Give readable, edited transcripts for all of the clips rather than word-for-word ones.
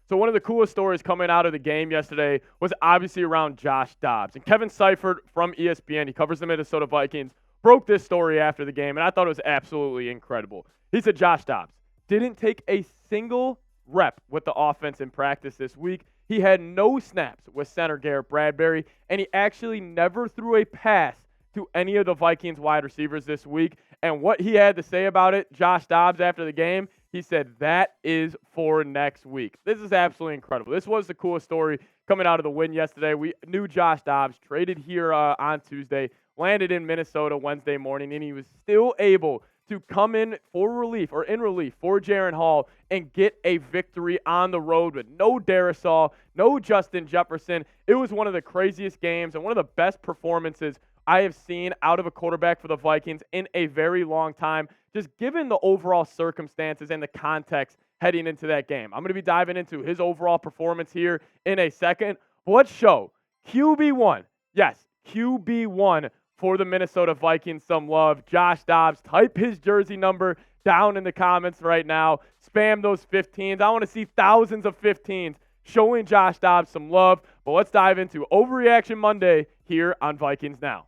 So one of the coolest stories coming out of the game yesterday was obviously around Josh Dobbs. And Kevin Seifert from ESPN, he covers the Minnesota Vikings, broke this story after the game, and I thought it was absolutely incredible. He said Josh Dobbs didn't take a single rep with the offense in practice this week. He had no snaps with center Garrett Bradbury, and he actually never threw a pass to any of the Vikings wide receivers this week. And what he had to say about it, Josh Dobbs, after the game, he said, that is for next week. This is absolutely incredible. This was the coolest story coming out of the win yesterday. We knew Josh Dobbs, traded here on Tuesday, landed in Minnesota Wednesday morning, and he was still able to come in relief for Jaren Hall and get a victory on the road with no Darisaw, no Justin Jefferson. It was one of the craziest games and one of the best performances I have seen out of a quarterback for the Vikings in a very long time, just given the overall circumstances and the context heading into that game. I'm going to be diving into his overall performance here in a second. But let's show QB1. Yes, QB1 for the Minnesota Vikings some love. Josh Dobbs, type his jersey number down in the comments right now. Spam those 15s. I want to see thousands of 15s showing Josh Dobbs some love. But let's dive into Overreaction Monday here on Vikings Now.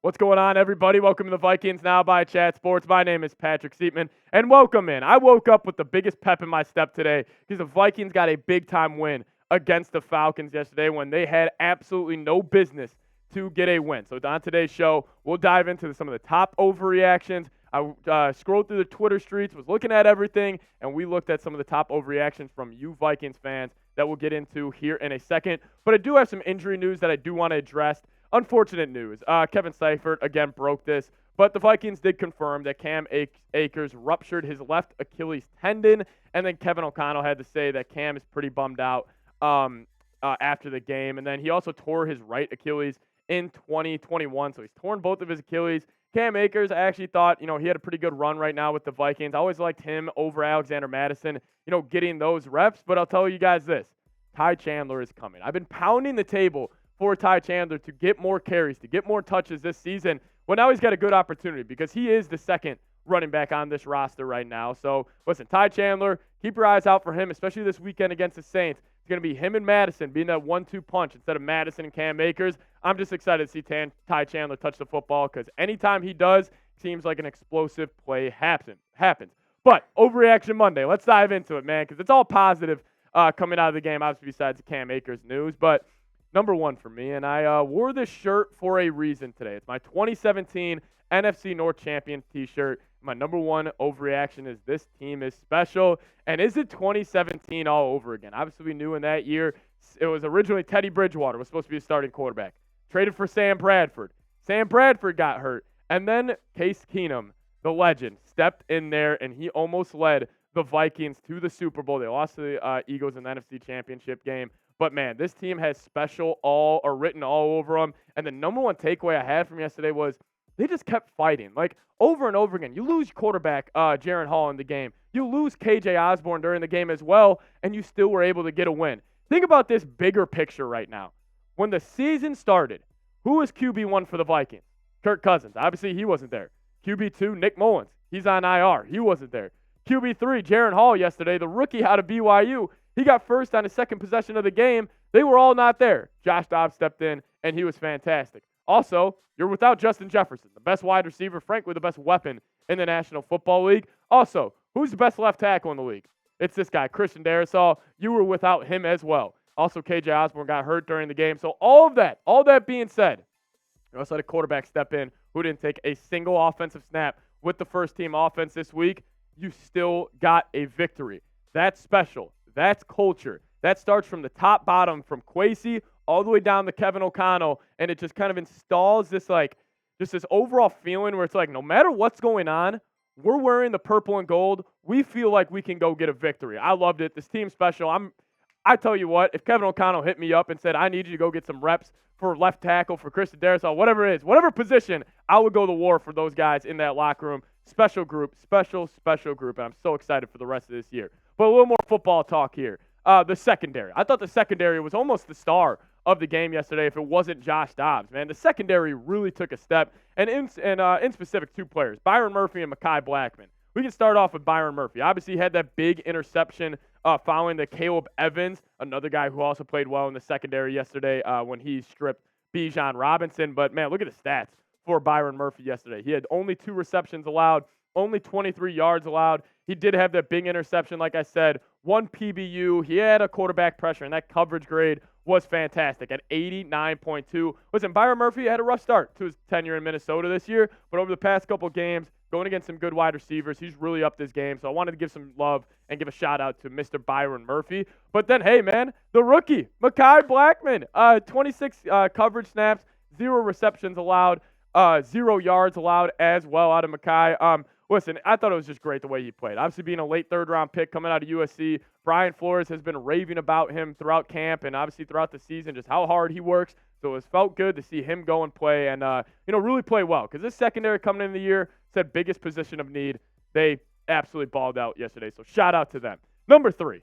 What's going on, everybody? Welcome to the Vikings Now by Chat Sports. My name is Patrick Siepman, and welcome in. I woke up with the biggest pep in my step today because the Vikings got a big-time win against the Falcons yesterday when they had absolutely no business to get a win. So on today's show, we'll dive into some of the top overreactions. I scrolled through the Twitter streets, was looking at everything, and we looked at some of the top overreactions from you Vikings fans that we'll get into here in a second. But I do have some injury news that I do want to address. Unfortunate news. Kevin Seifert, again, broke this, but the Vikings did confirm that Cam Akers ruptured his left Achilles tendon, and then Kevin O'Connell had to say that Cam is pretty bummed out after the game. And then he also tore his right Achilles in 2021, so he's torn both of his Achilles. Cam Akers, I actually thought, he had a pretty good run right now with the Vikings. I always liked him over Alexander Madison, getting those reps. But I'll tell you guys this, Ty Chandler is coming. I've been pounding the table for Ty Chandler to get more carries, to get more touches this season. Well, now he's got a good opportunity because he is the second running back on this roster right now. So, listen, Ty Chandler, keep your eyes out for him, especially this weekend against the Saints. It's going to be him and Madison being that 1-2 punch instead of Madison and Cam Akers. I'm just excited to see Ty Chandler touch the football because anytime he does, it seems like an explosive play happens. But Overreaction Monday, let's dive into it, man, because it's all positive coming out of the game, obviously besides the Cam Akers news. But number one for me, and I wore this shirt for a reason today. It's my 2017 NFC North Champion t-shirt. My number one overreaction is this team is special. And is it 2017 all over again? Obviously, we knew in that year it was originally Teddy Bridgewater was supposed to be a starting quarterback. Traded for Sam Bradford. Sam Bradford got hurt. And then Case Keenum, the legend, stepped in there, and he almost led the Vikings to the Super Bowl. They lost to the Eagles in the NFC Championship game. But, man, this team has special written all over them. And the number one takeaway I had from yesterday was they just kept fighting. Like, over and over again. You lose quarterback Jaren Hall in the game. You lose KJ Osborne during the game as well, and you still were able to get a win. Think about this bigger picture right now. When the season started, who was QB1 for the Vikings? Kirk Cousins. Obviously, he wasn't there. QB2, Nick Mullins. He's on IR. He wasn't there. QB3, Jaren Hall yesterday, the rookie out of BYU. He got first on his second possession of the game. They were all not there. Josh Dobbs stepped in, and he was fantastic. Also, you're without Justin Jefferson, the best wide receiver, frankly, the best weapon in the National Football League. Also, who's the best left tackle in the league? It's this guy, Christian Darisaw. You were without him as well. Also, KJ Osborne got hurt during the game. So all that being said, you also had a quarterback step in who didn't take a single offensive snap with the first-team offense this week. You still got a victory. That's special. That's culture. That starts from the top bottom, from Kwesi all the way down to Kevin O'Connell, and it just kind of installs this this overall feeling where it's like no matter what's going on, we're wearing the purple and gold. We feel like we can go get a victory. I loved it. This team's special. I tell you what, if Kevin O'Connell hit me up and said, I need you to go get some reps for left tackle, for Christian Darisaw, whatever it is, whatever position, I would go to war for those guys in that locker room. Special group, special group, and I'm so excited for the rest of this year. But a little more football talk here. The secondary. I thought the secondary was almost the star of the game yesterday if it wasn't Josh Dobbs, man. The secondary really took a step, and in specific, two players, Byron Murphy and Mekhi Blackmon. We can start off with Byron Murphy. Obviously, he had that big interception following the Caleb Evans, another guy who also played well in the secondary yesterday when he stripped Bijan Robinson. But, man, look at the stats for Byron Murphy yesterday. He had only 2 receptions allowed, only 23 yards allowed. He did have that big interception, like I said, 1 PBU. He had a quarterback pressure, and that coverage grade was fantastic at 89.2. Listen, Byron Murphy had a rough start to his tenure in Minnesota this year, but over the past couple games, going against some good wide receivers, he's really upped his game. So I wanted to give some love and give a shout-out to Mr. Byron Murphy. But then, hey, man, the rookie, Mekhi Blackmon, 26 coverage snaps, 0 receptions allowed, 0 yards allowed as well out of Mekhi. Listen, I thought it was just great the way he played. Obviously, being a late third-round pick coming out of USC, Brian Flores has been raving about him throughout camp and obviously throughout the season, just how hard he works. So it felt good to see him go and play and, really play well. Because this secondary coming in the year said biggest position of need. They absolutely balled out yesterday. So shout out to them. Number 3,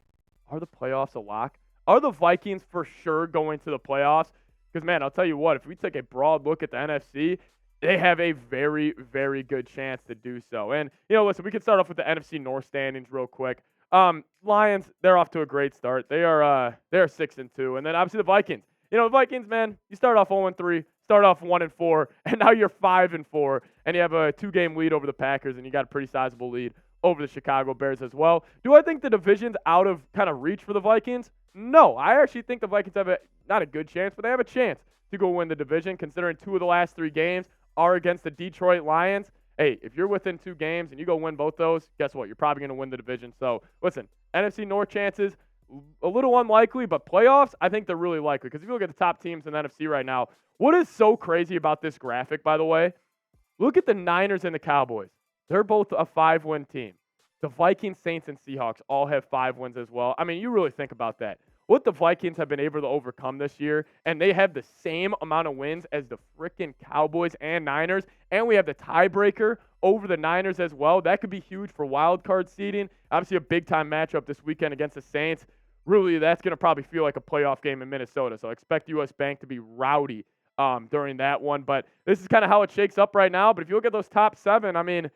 are the playoffs a lock? Are the Vikings for sure going to the playoffs? Because, man, I'll tell you what, if we take a broad look at the NFC, they have a very, very good chance to do so. And, listen, we can start off with the NFC North standings real quick. Lions, they're off to a great start. They're 6-2. And then, obviously, the Vikings. The Vikings, man, you start off 0-3, start off 1-4, and now you're 5-4, and you have a 2-game lead over the Packers, and you got a pretty sizable lead over the Chicago Bears as well. Do I think the division's out of kind of reach for the Vikings? No. I actually think the Vikings have not a good chance, but they have a chance to go win the division, considering 2 of the last 3 games are against the Detroit Lions. Hey, if you're within 2 games and you go win both those, guess what? You're probably going to win the division. So, listen, NFC North chances, a little unlikely, but playoffs, I think they're really likely. Because if you look at the top teams in the NFC right now, what is so crazy about this graphic, by the way, look at the Niners and the Cowboys. They're both a 5-win team. The Vikings, Saints, and Seahawks all have 5 wins as well. I mean, you really think about that. What the Vikings have been able to overcome this year, and they have the same amount of wins as the freaking Cowboys and Niners, and we have the tiebreaker over the Niners as well. That could be huge for wild card seeding. Obviously, a big-time matchup this weekend against the Saints. Really, that's going to probably feel like a playoff game in Minnesota, so expect U.S. Bank to be rowdy during that one. But this is kind of how it shakes up right now. But if you look at those top 7, I mean,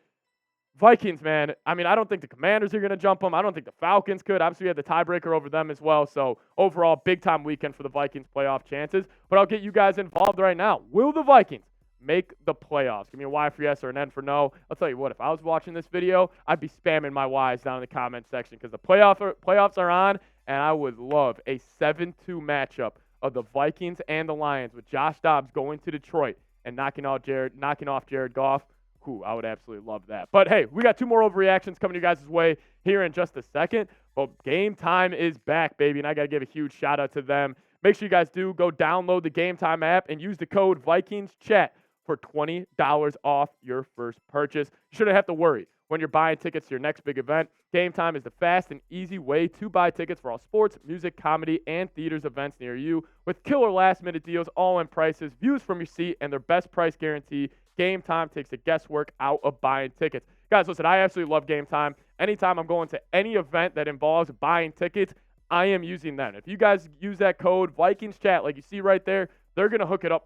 Vikings, man, I don't think the Commanders are going to jump them. I don't think the Falcons could. Obviously, we had the tiebreaker over them as well. So, overall, big-time weekend for the Vikings playoff chances. But I'll get you guys involved right now. Will the Vikings make the playoffs? Give me a Y for yes or an N for no. I'll tell you what, if I was watching this video, I'd be spamming my Ys down in the comment section because the playoffs are on, and I would love a 7-2 matchup of the Vikings and the Lions with Josh Dobbs going to Detroit and knocking off Jared Goff. Ooh, I would absolutely love that. But, hey, we got 2 more overreactions coming your guys' way here in just a second. But Game Time is back, baby, and I got to give a huge shout-out to them. Make sure you guys do go download the Game Time app and use the code VikingsChat for $20 off your first purchase. You shouldn't have to worry when you're buying tickets to your next big event. Game Time is the fast and easy way to buy tickets for all sports, music, comedy, and theaters events near you with killer last-minute deals, all-in prices, views from your seat, and their best price guarantee. Game Time takes the guesswork out of buying tickets. Guys, listen, I absolutely love Game Time. Anytime I'm going to any event that involves buying tickets, I am using them. If you guys use that code VikingsChat, like you see right there, they're going to hook it up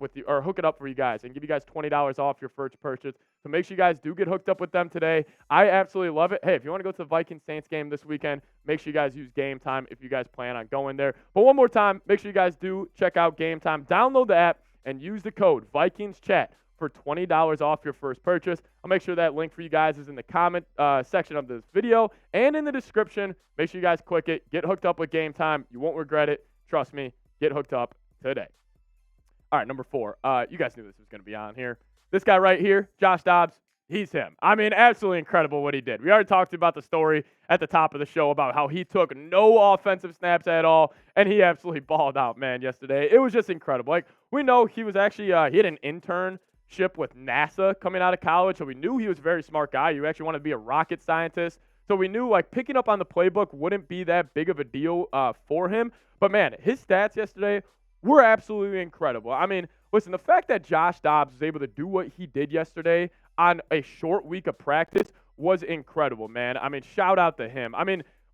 for you guys and give you guys $20 off your first purchase. So make sure you guys do get hooked up with them today. I absolutely love it. Hey, if you want to go to the Vikings-Saints game this weekend, make sure you guys use Game Time if you guys plan on going there. But one more time, make sure you guys do check out Game Time. Download the app and use the code VikingsChat for $20 off your first purchase. I'll make sure that link for you guys is in the comment section of this video and in the description. Make sure you guys click it. Get hooked up with Game Time. You won't regret it. Trust me. Get hooked up today. All right, number 4. You guys knew this was going to be on here. This guy right here, Josh Dobbs, he's him. Absolutely incredible what he did. We already talked about the story at the top of the show about how he took no offensive snaps at all, and he absolutely balled out, man, yesterday. It was just incredible. Like, we know he was actually, he had an internship with NASA coming out of college, so we knew he was a very smart guy. He actually wanted to be a rocket scientist. So we knew, like, picking up on the playbook wouldn't be that big of a deal for him. But, man, his stats yesterday were absolutely incredible. Listen, the fact that Josh Dobbs was able to do what he did yesterday on a short week of practice was incredible, man. Shout out to him.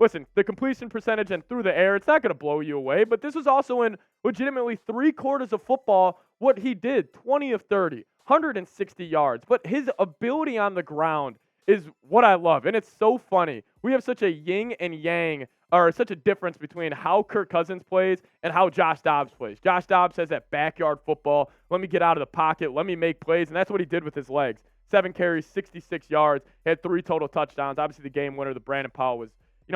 listen, the completion percentage and through the air, it's not going to blow you away, but this was also in legitimately 3/4 of football what he did, 20 of 30, 160 yards. But his ability on the ground is what I love, and it's so funny. We have such a yin and yang, or such a difference between how Kirk Cousins plays and how Josh Dobbs plays. Josh Dobbs has that backyard football. Let me get out of the pocket. Let me make plays, and that's what he did with his legs. 7 carries, 66 yards, had 3 total touchdowns. Obviously, the game winner, the Brandon Powell, was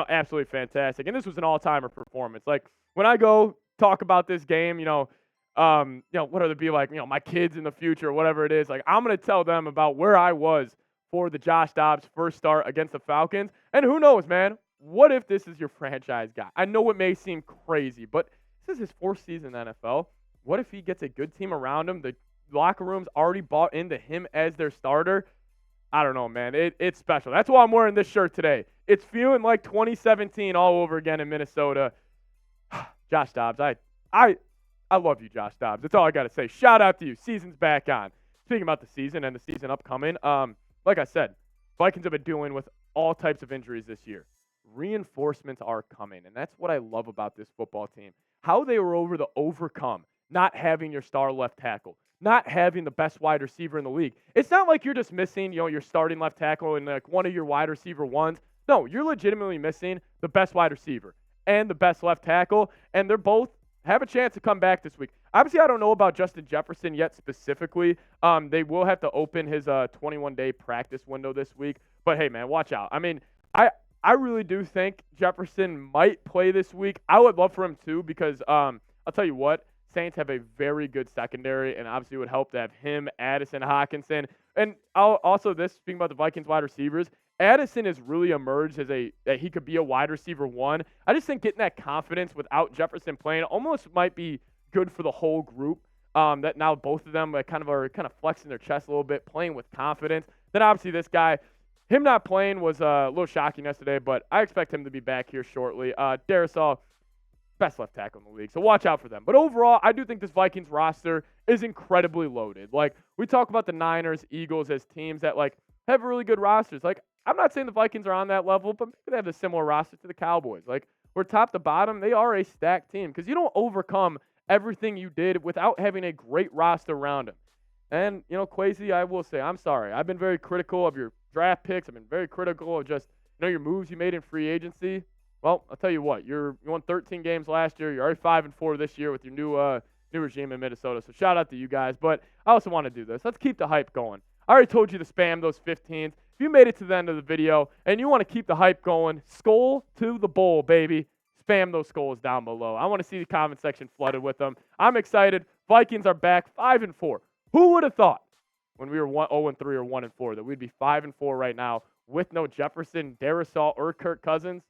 absolutely fantastic. And this was an all-timer performance. Like, when I go talk about this game, whether it be like, my kids in the future or whatever it is, like, I'm going to tell them about where I was for the Josh Dobbs first start against the Falcons. And who knows, man? What if this is your franchise guy? I know it may seem crazy, but this is his 4th season in the NFL. What if he gets a good team around him? The locker room's already bought into him as their starter. I don't know, man. It's special. That's why I'm wearing this shirt today. It's feeling like 2017 all over again in Minnesota. Josh Dobbs, I love you, Josh Dobbs. That's all I got to say. Shout out to you. Season's back on. Speaking about the season and the season upcoming, like I said, Vikings have been dealing with all types of injuries this year. Reinforcements are coming, and that's what I love about this football team. How they were able to overcome not having your star left tackle, not having the best wide receiver in the league. It's not like you're just missing, your starting left tackle and like one of your wide receiver ones. No, you're legitimately missing the best wide receiver and the best left tackle, and they're both have a chance to come back this week. Obviously, I don't know about Justin Jefferson yet specifically. They will have to open his 21-day practice window this week. But, hey, man, watch out. I mean, I really do think Jefferson might play this week. I would love for him to because I'll tell you what, Saints have a very good secondary, and obviously it would help to have him, Addison, Hockenson. And speaking about the Vikings wide receivers, Addison has really emerged as that he could be a wide receiver 1. I just think getting that confidence without Jefferson playing almost might be good for the whole group. That now both of them are kind of flexing their chest a little bit, playing with confidence. Then obviously this guy, him not playing was a little shocking yesterday, but I expect him to be back here shortly. Darrisaw, best left tackle in the league, so watch out for them. But overall, I do think this Vikings roster is incredibly loaded. Like, we talk about the Niners, Eagles as teams that have really good rosters. Like, I'm not saying the Vikings are on that level, but maybe they have a similar roster to the Cowboys. Like, we're top to bottom, they are a stacked team because you don't overcome everything you did without having a great roster around him. And, Kwesi, I will say, I'm sorry. I've been very critical of your draft picks. I've been very critical of just, your moves you made in free agency. Well, I'll tell you what, you won 13 games last year. You're already 5-4 this year with your new regime in Minnesota. So shout out to you guys. But I also want to do this. Let's keep the hype going. I already told you to spam those 15s. If you made it to the end of the video and you want to keep the hype going, skull to the bowl, baby. Spam those skulls down below. I want to see the comment section flooded with them. I'm excited. Vikings are back 5-4. Who would have thought when we were 0-3 or 1-4 that we'd be 5-4 right now with no Jefferson, Darrisaw, or Kirk Cousins?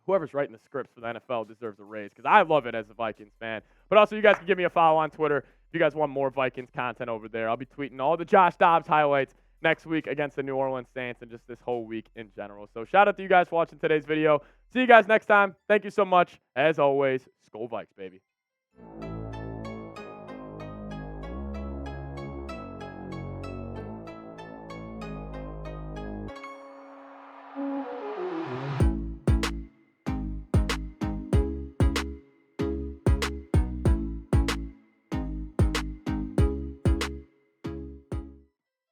Whoever's writing the scripts for the NFL deserves a raise because I love it as a Vikings fan. But also, you guys can give me a follow on Twitter if you guys want more Vikings content over there. I'll be tweeting all the Josh Dobbs highlights next week against the New Orleans Saints and just this whole week in general. So shout out to you guys for watching today's video. See you guys next time. Thank you so much. As always, Skol Vikes, baby.